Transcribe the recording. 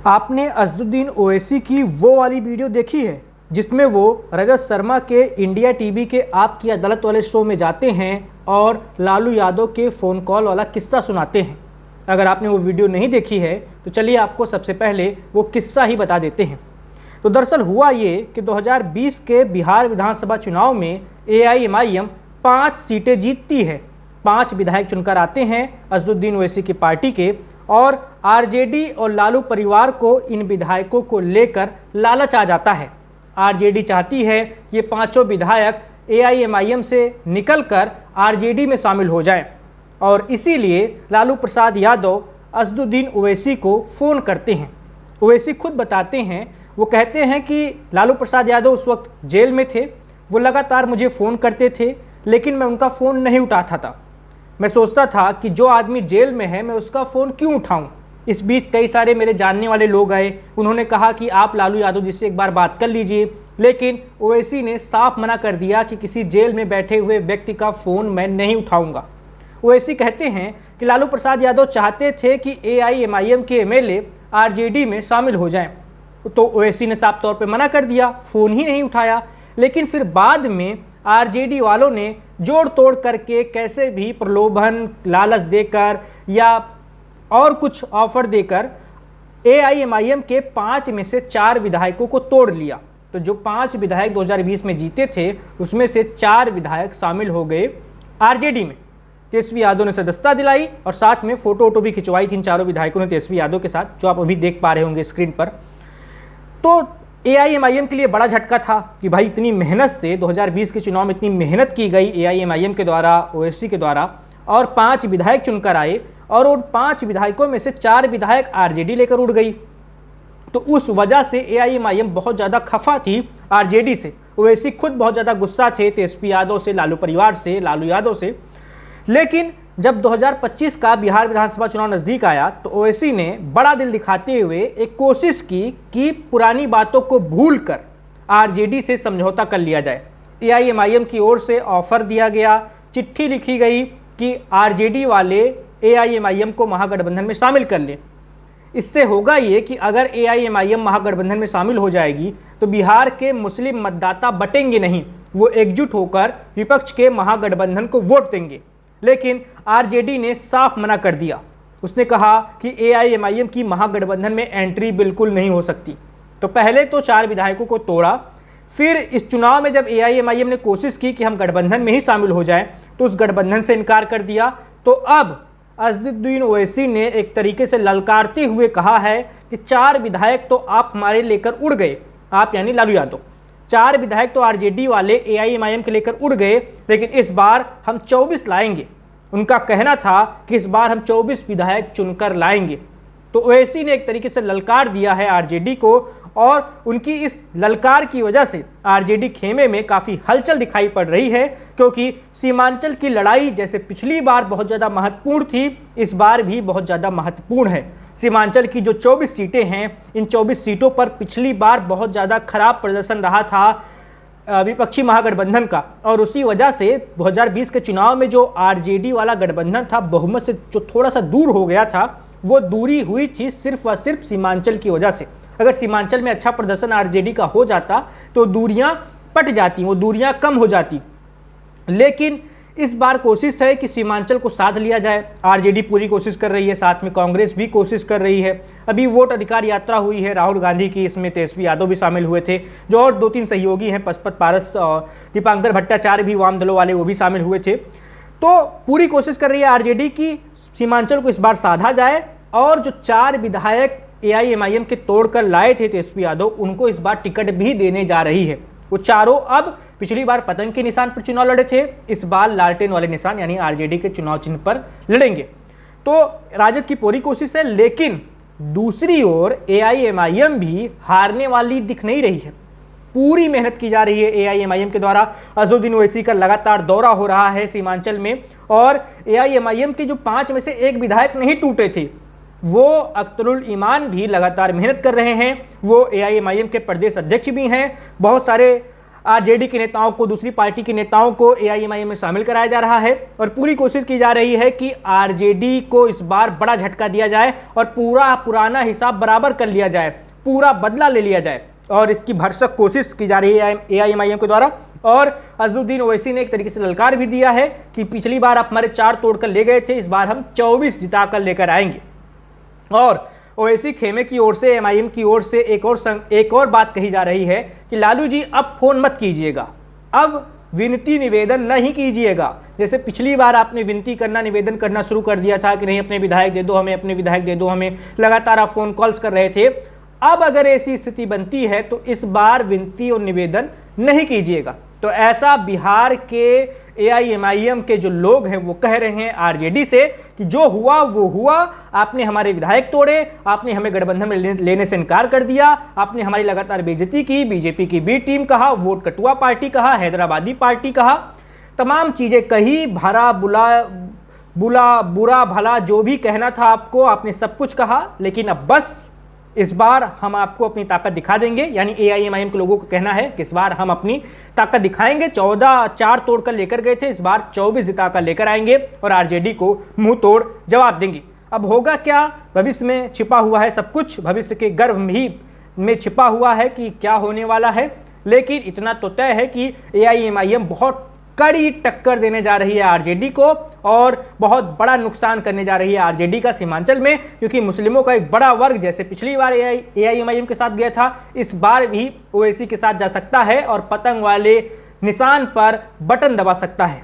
आपने अज़दुद्दीन ओवैसी की वो वाली वीडियो देखी है जिसमें वो रजत शर्मा के इंडिया टीवी के आपकी अदालत वाले शो में जाते हैं और लालू यादव के फ़ोन कॉल वाला किस्सा सुनाते हैं? अगर आपने वो वीडियो नहीं देखी है तो चलिए आपको सबसे पहले वो किस्सा ही बता देते हैं। तो दरअसल हुआ ये कि 2020 के बिहार विधानसभा चुनाव में AIMIM 5 सीटें जीतती है। 5 विधायक चुनकर आते हैं अज़दुद्दीन ओवैसी की पार्टी के, और RJD और लालू परिवार को इन विधायकों को लेकर लालच आ जाता है। RJD चाहती है ये पांचों विधायक AIMIM से निकलकर RJD में शामिल हो जाएं, और इसीलिए लालू प्रसाद यादव अज़दुद्दीन ओवैसी को फ़ोन करते हैं। ओवैसी खुद बताते हैं, वो कहते हैं कि लालू प्रसाद यादव उस वक्त जेल में थे, वो लगातार मुझे फ़ोन करते थे लेकिन मैं उनका फ़ोन नहीं उठाता था। मैं सोचता था कि जो आदमी जेल में है मैं उसका फ़ोन क्यों उठाऊं। इस बीच कई सारे मेरे जानने वाले लोग आए, उन्होंने कहा कि आप लालू यादव जी से एक बार बात कर लीजिए, लेकिन ओवैसी ने साफ मना कर दिया कि किसी जेल में बैठे हुए व्यक्ति का फ़ोन मैं नहीं उठाऊंगा। ओवैसी कहते हैं कि लालू प्रसाद यादव चाहते थे कि AIMIM के MLA RJD में शामिल हो जाएं, तो ओवैसी ने साफ तौर पे मना कर दिया, फ़ोन ही नहीं उठाया। लेकिन फिर बाद में RJD वालों ने जोड़ तोड़ करके कैसे भी प्रलोभन, लालच देकर या और कुछ ऑफर देकर AIMIM के 5 में से 4 विधायकों को तोड़ लिया। तो जो 5 विधायक 2020 में जीते थे उसमें से 4 विधायक शामिल हो गए RJD में। तेजस्वी यादव ने सदस्यता दिलाई और साथ में फोटो वोटो भी खिंचवाई थी इन चारों विधायकों ने तेजस्वी यादव के साथ, जो आप अभी देख पा रहे होंगे स्क्रीन पर। तो AIMIM के लिए बड़ा झटका था कि भाई इतनी मेहनत से 2020 के चुनाव में इतनी मेहनत की गई AIMIM के द्वारा, ओवैसी के द्वारा, और 5 विधायक चुनकर आए, और उन 5 विधायकों में से 4 विधायक RJD लेकर उड़ गई। तो उस वजह से AIMIM बहुत ज़्यादा खफा थी RJD से। ओवैसी खुद बहुत ज़्यादा गुस्सा थे तेजस्वी यादव से, लालू परिवार से, लालू यादव से। लेकिन जब 2025 का बिहार विधानसभा चुनाव नज़दीक आया तो ओवैसी ने बड़ा दिल दिखाते हुए एक कोशिश की कि पुरानी बातों को भूलकर RJD से समझौता कर लिया जाए। AIMIM की ओर से ऑफर दिया गया, चिट्ठी लिखी गई कि RJD वाले AIMIM को महागठबंधन में शामिल कर लें। इससे होगा ये कि अगर AIMIM महागठबंधन में शामिल हो जाएगी तो बिहार के मुस्लिम मतदाता बटेंगे नहीं, वो एकजुट होकर विपक्ष के महागठबंधन को वोट देंगे। लेकिन RJD ने साफ मना कर दिया। उसने कहा कि AIMIM की महागठबंधन में एंट्री बिल्कुल नहीं हो सकती। तो पहले तो 4 विधायकों को तोड़ा, फिर इस चुनाव में जब AIMIM ने कोशिश की कि हम गठबंधन में ही शामिल हो जाएं तो उस गठबंधन से इनकार कर दिया। तो अब अज़दुद्दीन ओवैसी ने एक तरीके से ललकारते हुए कहा है कि 4 विधायक तो आप हमारे लेकर उड़ गए, आप यानी लालू यादव, 4 विधायक तो RJD वाले AIMIM के लेकर उड़ गए, लेकिन इस बार हम 24 लाएंगे। उनका कहना था कि इस बार हम 24 विधायक चुनकर लाएंगे। तो ओवैसी ने एक तरीके से ललकार दिया है RJD को, और उनकी इस ललकार की वजह से RJD खेमे में काफ़ी हलचल दिखाई पड़ रही है, क्योंकि सीमांचल की लड़ाई जैसे पिछली बार बहुत ज़्यादा महत्वपूर्ण थी, इस बार भी बहुत ज़्यादा महत्वपूर्ण है। सीमांचल की जो 24 सीटें हैं, इन 24 सीटों पर पिछली बार बहुत ज़्यादा खराब प्रदर्शन रहा था विपक्षी महागठबंधन का, और उसी वजह से 2020 के चुनाव में जो RJD वाला गठबंधन था, बहुमत से जो थोड़ा सा दूर हो गया था, वो दूरी हुई थी सिर्फ व सिर्फ सीमांचल की वजह से। अगर सीमांचल में अच्छा प्रदर्शन RJD का हो जाता तो दूरियां पट जाती, वो दूरियां कम हो जाती। लेकिन इस बार कोशिश है कि सीमांचल को साथ लिया जाए। RJD पूरी कोशिश कर रही है, साथ में कांग्रेस भी कोशिश कर रही है। अभी वोट अधिकार यात्रा हुई है राहुल गांधी की, इसमें तेजस्वी यादव भी शामिल हुए थे, जो और 2-3 सहयोगी हैं, पशुपत पारस और दीपांकर भट्टाचार्य भी वाम दलों वाले, वो भी शामिल हुए थे। तो पूरी कोशिश कर रही है RJD की सीमांचल को इस बार साधा जाए, और जो 4 विधायक AIMIM के तोड़कर लाए थे तेजस्वी यादव, उनको इस बार टिकट भी देने जा रही है। वो चारों अब पिछली बार पतंग के निशान पर चुनाव लड़े थे, इस बार लालटेन वाले निशान यानी RJD के चुनाव चिन्ह पर लड़ेंगे। तो राजद की पूरी कोशिश है, लेकिन दूसरी ओर AIMIM भी हारने वाली दिख नहीं रही है। पूरी मेहनत की जा रही है AIMIM के द्वारा। अज़दुद्दीन ओवैसी का लगातार दौरा हो रहा है सीमांचल में, और AIMIM के जो 5 में से 1 विधायक नहीं टूटे थे, वो अख्तरुल ईमान भी लगातार मेहनत कर रहे हैं। वो AIMIM के प्रदेश अध्यक्ष भी हैं। बहुत सारे आरजेडी के नेताओं को, दूसरी पार्टी के नेताओं को एआईएमआईएम में शामिल कराया जा रहा है और पूरी कोशिश की जा रही है कि आरजेडी को इस बार बड़ा झटका दिया जाए और पूरा पुराना हिसाब बराबर कर लिया जाए, पूरा बदला ले लिया जाए। और इसकी भरसक कोशिश की जा रही है एआईएमआईएम के द्वारा। और अजहरुद्दीन ओवैसी ने एक तरीके से ललकार भी दिया है कि पिछली बार आप हमारे 4 तोड़कर ले गए थे, इस बार हम 24 जिताकर लेकर आएंगे। और ओवैसी खेमे की ओर से, एमआईएम की ओर से एक और बात कही जा रही है कि लालू जी अब फोन मत कीजिएगा, अब विनती निवेदन नहीं कीजिएगा। जैसे पिछली बार आपने विनती करना, निवेदन करना शुरू कर दिया था कि नहीं अपने विधायक दे दो हमें, अपने विधायक दे दो हमें, लगातार आप फोन कॉल्स कर रहे थे। अब अगर ऐसी स्थिति बनती है तो इस बार विनती और निवेदन नहीं कीजिएगा। तो ऐसा बिहार के एआईएमआईएम के जो लोग हैं वो कह रहे हैं आरजेडी से कि जो हुआ वो हुआ, आपने हमारे विधायक तोड़े, आपने हमें गठबंधन में लेने से इनकार कर दिया, आपने हमारी लगातार बेइज्जती की, बीजेपी की बी टीम कहा, वोट कटुआ पार्टी कहा, हैदराबादी पार्टी कहा, तमाम चीजें कही, भरा बुरा भला जो भी कहना था आपको, आपने सब कुछ कहा। लेकिन अब बस इस बार हम आपको अपनी ताकत दिखा देंगे, यानी एआईएमआईएम के लोगों को कहना है कि इस बार हम अपनी ताकत दिखाएंगे। 4 तोड़कर लेकर गए थे, इस बार 24 जिताकर लेकर आएंगे और आरजेडी को मुंह तोड़ जवाब देंगे। अब होगा क्या, भविष्य में छिपा हुआ है सब कुछ, भविष्य के गर्भ ही में छिपा हुआ है कि क्या होने वाला है। लेकिन इतना तो तय है कि एआईएमआईएम बहुत कड़ी टक्कर देने जा रही है आरजेडी को और बहुत बड़ा नुकसान करने जा रही है आरजेडी का सीमांचल में, क्योंकि मुस्लिमों का एक बड़ा वर्ग जैसे पिछली बार एआईएमआईएम के साथ गया था, इस बार भी ओवैसी के साथ जा सकता है और पतंग वाले निशान पर बटन दबा सकता है।